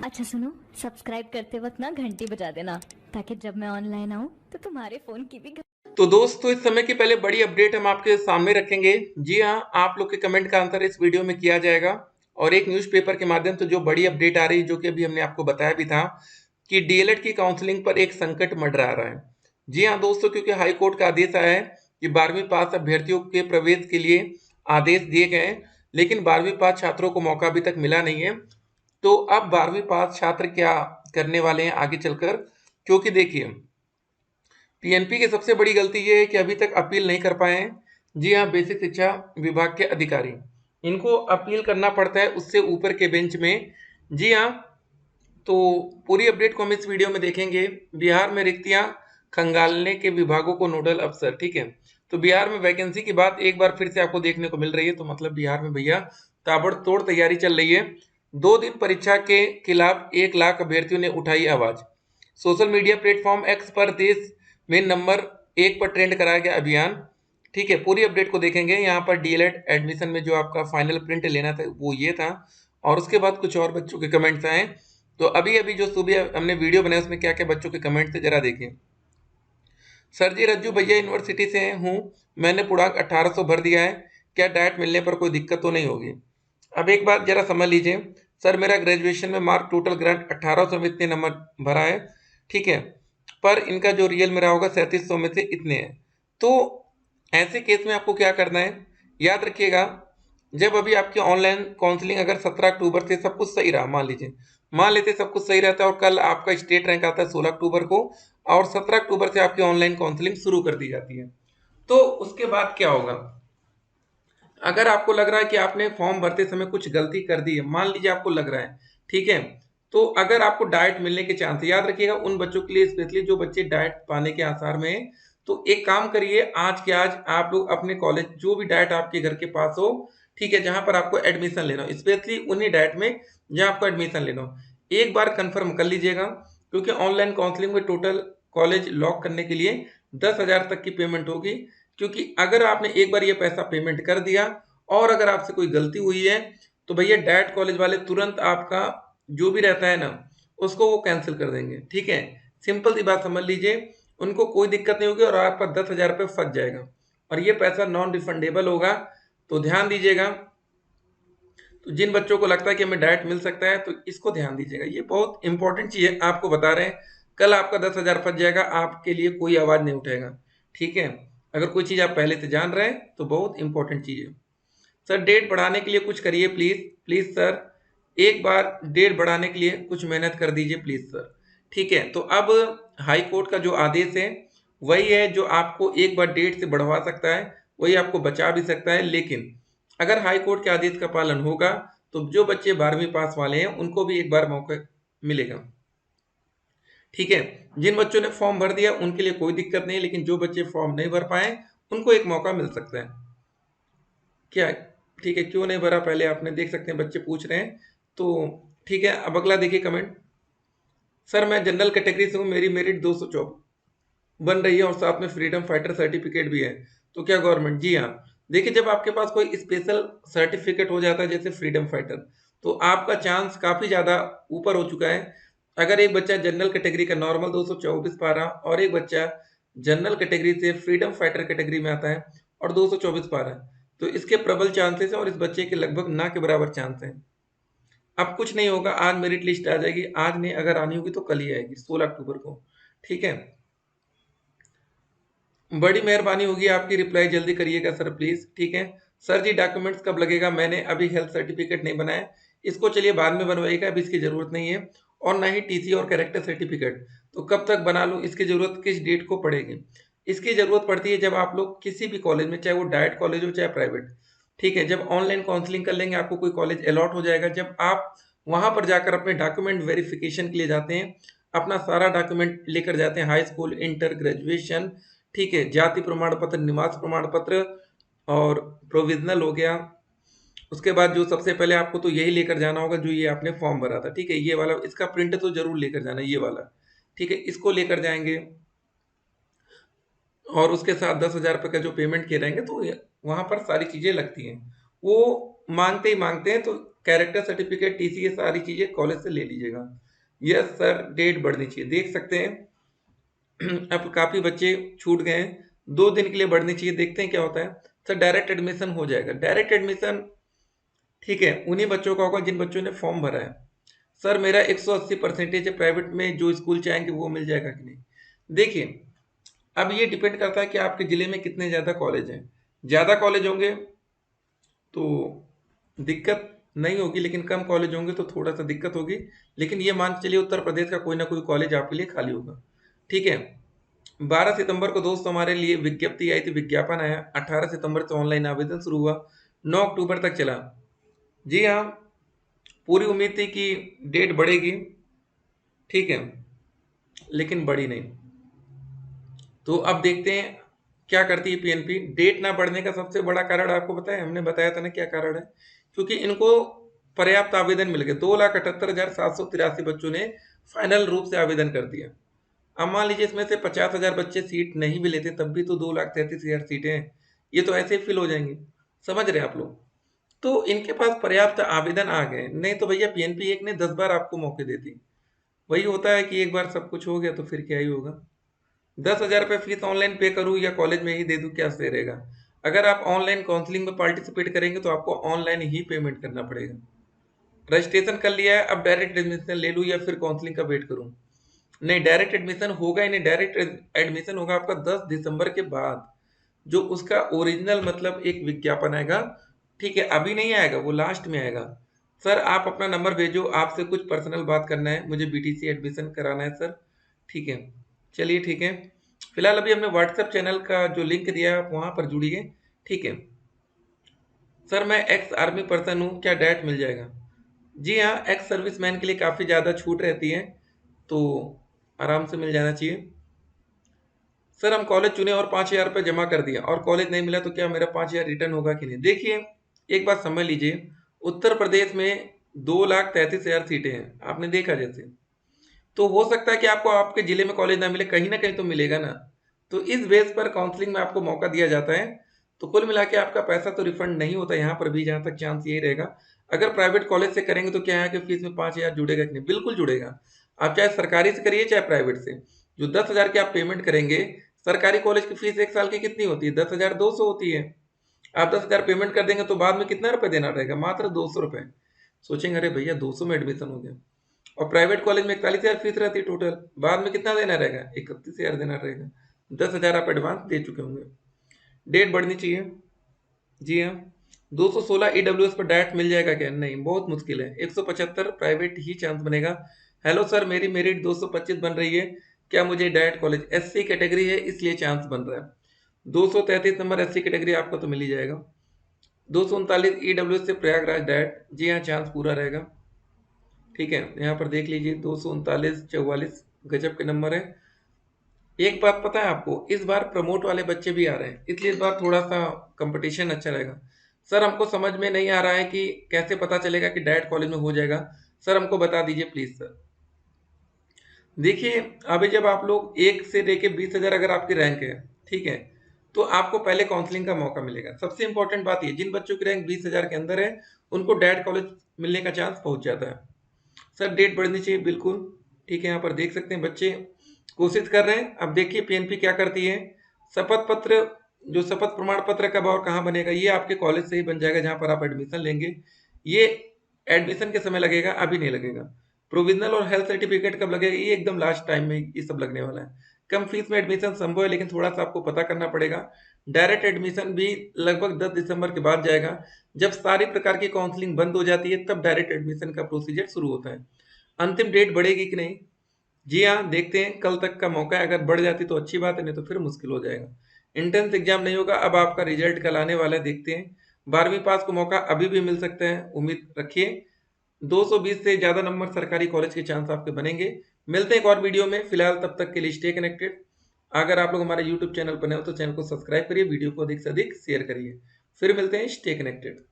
अच्छा सुनो, सब्सक्राइब करते वक्त ना घंटी बजा देना ताकि जब मैं ऑनलाइन आऊँ तो तुम्हारे फोन की भी तो दोस्तों इस समय की पहले बड़ी अपडेट हम आपके सामने रखेंगे। जी हाँ, आप लोग के कमेंट का आंसर इस वीडियो में किया जाएगा और एक न्यूज़पेपर के माध्यम से जो बड़ी अपडेट आ रही है, जो कि अभी हमने आपको बताया भी था कि डीएलएड की काउंसलिंग पर एक संकट मंडरा रहा है। जी हाँ दोस्तों, क्योंकि हाई कोर्ट का आदेश आया है कि 12वीं पास अभ्यर्थियों के प्रवेश के लिए आदेश दिए गए हैं, लेकिन 12वीं पास छात्रों को मौका अभी तक मिला नहीं है। तो अब 12वीं पास छात्र क्या करने वाले हैं आगे चलकर, क्योंकि देखिए पीएनपी की सबसे बड़ी गलती ये है कि अभी तक अपील नहीं कर पाए हैं। जी हाँ, बेसिक शिक्षा विभाग के अधिकारी, इनको अपील करना पड़ता है उससे ऊपर के बेंच में। जी हाँ, तो पूरी अपडेट को हम इस वीडियो में देखेंगे। बिहार में रिक्तियां खंगालने के विभागों को नोडल अफसर, ठीक है। तो बिहार में वैकेंसी की बात एक बार फिर से आपको देखने को मिल रही है, तो मतलब बिहार में भैया ताबड़तोड़ तैयारी चल रही है। 2 दिन परीक्षा के खिलाफ 1 लाख अभ्यर्थियों ने उठाई आवाज। सोशल मीडिया प्लेटफॉर्म एक्स पर देश में नंबर 1 पर ट्रेंड कराया गया अभियान। ठीक है, पूरी अपडेट को देखेंगे। यहाँ पर डीएलएड एडमिशन में जो आपका फाइनल प्रिंट लेना था वो ये था, और उसके बाद कुछ और बच्चों के कमेंट्स आए। तो अभी अभी जो सुबह हमने वीडियो बनाया उसमें क्या क्या बच्चों के कमेंट थे जरा देखिए। सर जी, रज्जू भैया यूनिवर्सिटी से हूँ, मैंने पूर्णांक 1800 भर दिया है, क्या डाइट मिलने पर कोई दिक्कत तो नहीं होगी? अब एक बात जरा समझ लीजिए। सर मेरा ग्रेजुएशन में मार्क टोटल ग्रांट 1800 में इतने नंबर भरा है, ठीक है, पर इनका जो रियल मेरा होगा 3700 में से इतने हैं। तो ऐसे केस में आपको क्या करना है, याद रखिएगा। जब अभी आपकी ऑनलाइन काउंसलिंग अगर 17 अक्टूबर से सब कुछ सही रहा, मान लीजिए, मान लेते सब कुछ सही रहता है और कल आपका स्टेट रैंक आता है 16 अक्टूबर को, और 17 अक्टूबर से आपकी ऑनलाइन काउंसलिंग शुरू कर दी जाती है, तो उसके बाद क्या होगा? अगर आपको लग रहा है कि आपने फॉर्म भरते समय कुछ गलती कर दी है, मान लीजिए आपको लग रहा है, ठीक है, तो अगर आपको डाइट मिलने के चांस है, याद रखिएगा उन बच्चों के लिए स्पेशली जो बच्चे डाइट पाने के आसार में हैं, तो एक काम करिए, आज के आज आप लोग अपने कॉलेज जो भी डाइट आपके घर के पास हो, ठीक है, जहां पर आपको एडमिशन लेना हो, स्पेशली उन्हीं डाइट में जहां आपको एडमिशन लेना हो, एक बार कंफर्म कर लीजिएगा। क्योंकि ऑनलाइन काउंसलिंग में टोटल कॉलेज लॉक करने के लिए 10,000 तक की पेमेंट होगी। क्योंकि अगर आपने एक बार ये पैसा पेमेंट कर दिया और अगर आपसे कोई गलती हुई है, तो भैया डाइट कॉलेज वाले तुरंत आपका जो भी रहता है ना, उसको वो कैंसिल कर देंगे, ठीक है। सिंपल सी बात समझ लीजिए, उनको कोई दिक्कत नहीं होगी और आपका 10,000 रुपये फंस जाएगा, और ये पैसा नॉन रिफंडेबल होगा। तो ध्यान दीजिएगा। तो जिन बच्चों को लगता है कि हमें डाइट मिल सकता है, तो इसको ध्यान दीजिएगा, ये बहुत इंपॉर्टेंट चीज़ है, आपको बता रहे हैं। कल आपका 10,000 फंस जाएगा, आपके लिए कोई आवाज़ नहीं उठेगा, ठीक है। अगर कोई चीज़ आप पहले से जान रहे हैं तो बहुत इंपॉर्टेंट चीज़ है। सर डेट बढ़ाने के लिए कुछ करिए प्लीज़, प्लीज़ सर, एक बार डेट बढ़ाने के लिए कुछ मेहनत कर दीजिए प्लीज़ सर। ठीक है, तो अब हाई कोर्ट का जो आदेश है वही है जो आपको एक बार डेट से बढ़वा सकता है, वही आपको बचा भी सकता है। लेकिन अगर हाई कोर्ट के आदेश का पालन होगा तो जो बच्चे 12वीं पास वाले हैं उनको भी एक बार मौका मिलेगा, ठीक है। जिन बच्चों ने फॉर्म भर दिया उनके लिए कोई दिक्कत नहीं, लेकिन जो बच्चे फॉर्म नहीं भर पाए उनको एक मौका मिल सकता है। क्या? ठीक है, क्यों नहीं भरा पहले आपने देख सकते हैं, बच्चे पूछ रहे हैं। तो ठीक है, अब अगला देखिए कमेंट। सर मैं जनरल कैटेगरी से हूँ, मेरी मेरिट 224 बन रही है और साथ में फ्रीडम फाइटर सर्टिफिकेट भी है, तो क्या गवर्नमेंट? जी हाँ, देखिए जब आपके पास कोई स्पेशल सर्टिफिकेट हो जाता है जैसे फ्रीडम फाइटर, तो आपका चांस काफ़ी ज़्यादा ऊपर हो चुका है। अगर एक बच्चा जनरल कैटेगरी का नॉर्मल 224 पा रहा और एक बच्चा जनरल कैटेगरी से फ्रीडम फाइटर कैटेगरी में आता है और 224 पा रहा है, तो इसके प्रबल चांसेस हैं और इस बच्चे के लगभग ना के बराबर चांस हैं। अब कुछ नहीं होगा, आज मेरिट लिस्ट आ जाएगी, आज नहीं अगर आनी होगी तो कल ही आएगी 16 अक्टूबर को, ठीक है। बड़ी मेहरबानी होगी आपकी, रिप्लाई जल्दी करिएगा सर प्लीज, ठीक है। सर जी डॉक्यूमेंट्स कब लगेगा? मैंने अभी हेल्थ सर्टिफिकेट नहीं बनाया, इसको चलिए बाद में बनवाइएगा, अभी इसकी जरूरत नहीं है। और ना ही टीसी और कैरेक्टर सर्टिफिकेट, तो कब तक बना लूँ? इसकी जरूरत किस डेट को पड़ेगी? इसकी जरूरत पड़ती है जब आप लोग किसी भी कॉलेज में, चाहे वो डाइट कॉलेज हो चाहे प्राइवेट, ठीक है, जब ऑनलाइन काउंसलिंग कर लेंगे आपको कोई कॉलेज अलॉट हो जाएगा, जब आप वहां पर जाकर अपने डॉक्यूमेंट वेरिफिकेशन के लिए जाते हैं, अपना सारा डॉक्यूमेंट लेकर जाते हैं, हाई स्कूल, इंटर, ग्रेजुएशन, ठीक है, जाति प्रमाण पत्र, निवास प्रमाण पत्र और प्रोविजनल हो गया। उसके बाद जो सबसे पहले आपको तो यही लेकर जाना होगा जो ये आपने फॉर्म भरा था, ठीक है, ये वाला, इसका प्रिंट तो जरूर लेकर जाना, ये वाला, ठीक है, इसको लेकर जाएंगे। और उसके साथ 10,000 रुपये का जो पेमेंट किए रहेंगे, तो वहां पर सारी चीजें लगती हैं, वो मांगते ही मांगते हैं। तो कैरेक्टर सर्टिफिकेट, टीसी, ये सारी चीजें कॉलेज से ले लीजिएगा। यस सर, डेट बढ़नी चाहिए। देख सकते हैं अब काफी बच्चे छूट गए हैं, 2 दिन के लिए बढ़नी चाहिए। देखते हैं क्या होता है। सर डायरेक्ट एडमिशन हो जाएगा। डायरेक्ट एडमिशन ठीक है, उन्हीं बच्चों का होगा जिन बच्चों ने फॉर्म भरा है। सर मेरा 180% है, प्राइवेट में जो स्कूल चाहेंगे वो मिल जाएगा कि नहीं। देखिए अब ये डिपेंड करता है कि आपके जिले में कितने ज्यादा कॉलेज हैं। ज्यादा कॉलेज होंगे तो दिक्कत नहीं होगी, लेकिन कम कॉलेज होंगे तो थोड़ा सा दिक्कत होगी। लेकिन ये मान के चलिए उत्तर प्रदेश का कोई ना कोई कॉलेज आपके लिए खाली होगा। ठीक है, 12 सितंबर को दोस्तों हमारे लिए विज्ञप्ति आई थी, विज्ञापन आया। 18 सितंबर से ऑनलाइन आवेदन शुरू हुआ, 9 अक्टूबर तक चला। जी हाँ, पूरी उम्मीद थी कि डेट बढ़ेगी, ठीक है, लेकिन बढ़ी नहीं। तो अब देखते हैं क्या करती है पीएनपी। डेट ना बढ़ने का सबसे बड़ा कारण आपको पता है, हमने बताया था ना क्या कारण है। क्योंकि इनको पर्याप्त आवेदन मिल गए। 2,78,783 बच्चों ने फाइनल रूप से आवेदन कर दिया। अब मान लीजिए इसमें से 50,000 बच्चे सीट नहीं भी लेते, तब भी तो 2,33,000 सीटें हैं। ये तो ऐसे ही फिल हो जाएंगी, समझ रहे हैं आप लोग। तो इनके पास पर्याप्त आवेदन आ गए, नहीं तो भैया पीएनपी एक ने 10 बार आपको मौके देती। वही होता है कि एक बार सब कुछ हो गया तो फिर क्या ही होगा। 10,000 रुपये फीस ऑनलाइन पे करूँ या कॉलेज में ही दे दूँ, क्या सही रहेगा। अगर आप ऑनलाइन काउंसलिंग में पार्टिसिपेट करेंगे तो आपको ऑनलाइन ही पेमेंट करना पड़ेगा। रजिस्ट्रेशन कर लिया है, अब डायरेक्ट एडमिशन ले लूँ या फिर काउंसलिंग का वेट करूँ। नहीं, डायरेक्ट एडमिशन होगा ही नहीं। डायरेक्ट एडमिशन होगा आपका 10 दिसंबर के बाद, जो उसका ओरिजिनल मतलब एक विज्ञापन आएगा। ठीक है, अभी नहीं आएगा, वो लास्ट में आएगा। सर आप अपना नंबर भेजो, आपसे कुछ पर्सनल बात करना है, मुझे बीटीसी एडमिशन कराना है सर। ठीक है, चलिए ठीक है। फिलहाल अभी हमने व्हाट्सएप चैनल का जो लिंक दिया है आप वहां पर जुड़िए। ठीक है। सर मैं एक्स आर्मी पर्सन हूँ, क्या डैट मिल जाएगा। जी हाँ, एक्स सर्विसमैन के लिए काफ़ी ज़्यादा छूट रहती है, तो आराम से मिल जाना चाहिए। सर हम कॉलेज चुने और 5,000 रुपये जमा कर दिया और कॉलेज नहीं मिला, तो क्या मेरा 5,000 रिटर्न होगा कि नहीं। देखिए एक बात समझ लीजिए, उत्तर प्रदेश में 2,33,000 सीटें हैं, आपने देखा जैसे। तो हो सकता है कि आपको आपके जिले में कॉलेज ना मिले, कहीं ना कहीं तो मिलेगा ना। तो इस बेस पर काउंसलिंग में आपको मौका दिया जाता है। तो कुल मिला के आपका पैसा तो रिफंड नहीं होता यहाँ पर भी, जहाँ तक चांस यही रहेगा। अगर प्राइवेट कॉलेज से करेंगे तो क्या है कि फीस में 5,000 जुड़ेगा कि नहीं, बिल्कुल जुड़ेगा। आप चाहे सरकारी से करिए चाहे प्राइवेट से। जो 10,000 की आप पेमेंट करेंगे, सरकारी कॉलेज की फीस एक साल की कितनी होती है, 10,200 होती है। आप 10,000 पेमेंट कर देंगे तो बाद में कितना रुपए देना रहेगा, मात्र 200 रुपए। सोचेंगे अरे भैया 200 में एडमिशन हो गया। और प्राइवेट कॉलेज में 41,000 फीस रहती है टोटल, बाद में कितना देना रहेगा, 31,000 देना रहेगा। 10,000 आप एडवांस दे चुके होंगे। डेट बढ़नी चाहिए। जी हाँ, 216 ईडब्ल्यूएस पर डायरेक्ट मिल जाएगा क्या, नहीं, बहुत मुश्किल है। 175 प्राइवेट ही चांस बनेगा। हेलो सर, मेरी मेरिट 225 बन रही है, क्या मुझे डायरेक्ट कॉलेज, एससी कैटेगरी है इसलिए चांस बन रहा है। 233 नंबर एससी कैटेगरी आपका तो मिल ही जाएगा। 239 ईडब्ल्यूएस से प्रयागराज डायरेक्ट, जी हाँ चांस पूरा रहेगा। ठीक है, यहाँ पर देख लीजिए 239 44 गजब के नंबर है। एक बात पता है आपको, इस बार प्रमोट वाले बच्चे भी आ रहे हैं, इसलिए इस बार थोड़ा सा कंपटीशन अच्छा रहेगा। सर हमको समझ में नहीं आ रहा है कि कैसे पता चलेगा कि डायरेक्ट कॉलेज में हो जाएगा, सर हमको बता दीजिए प्लीज सर। देखिए अभी जब आप लोग 1 से लेके 20,000 अगर आपकी रैंक है, ठीक है, तो आपको पहले काउंसलिंग का मौका मिलेगा। सबसे इंपॉर्टेंट बात ये, जिन बच्चों की रैंक 20,000 के अंदर है उनको डायरेक्ट कॉलेज मिलने का चांस पहुंच जाता है। सर डेट बढ़नी चाहिए, बिल्कुल ठीक है। यहाँ पर देख सकते हैं बच्चे कोशिश कर रहे हैं। अब देखिए पीएनपी क्या करती है। शपथ पत्र, जो शपथ प्रमाण पत्र कब और कहाँ बनेगा, ये आपके कॉलेज से ही बन जाएगा जहाँ पर आप एडमिशन लेंगे। ये एडमिशन के समय लगेगा, अभी नहीं लगेगा। प्रोविजनल और हेल्थ सर्टिफिकेट कब लगेगा, ये एकदम लास्ट टाइम में ये सब लगने वाला है। कम फीस में एडमिशन संभव है, लेकिन थोड़ा सा आपको पता करना पड़ेगा। डायरेक्ट एडमिशन भी लगभग 10 दिसंबर के बाद जाएगा। जब सारी प्रकार की काउंसलिंग बंद हो जाती है तब डायरेक्ट एडमिशन का प्रोसीजर शुरू होता है। अंतिम डेट बढ़ेगी कि नहीं, जी हाँ देखते हैं, कल तक का मौका है। अगर बढ़ जाती तो अच्छी बात है, नहीं तो फिर मुश्किल हो जाएगा। एंट्रेंस एग्जाम नहीं होगा, अब आपका रिजल्ट कल आने वाला है, देखते हैं। 12वीं पास को मौका अभी भी मिल सकता है, उम्मीद रखिए। 220 से ज्यादा नंबर सरकारी कॉलेज के चांस आपके बनेंगे। मिलते हैं एक और वीडियो में, फिलहाल तब तक के लिए स्टे कनेक्टेड। अगर आप लोग हमारे यूट्यूब चैनल पर नए हो तो चैनल को सब्सक्राइब करिए, वीडियो को अधिक से अधिक शेयर करिए। फिर मिलते हैं, स्टे कनेक्टेड।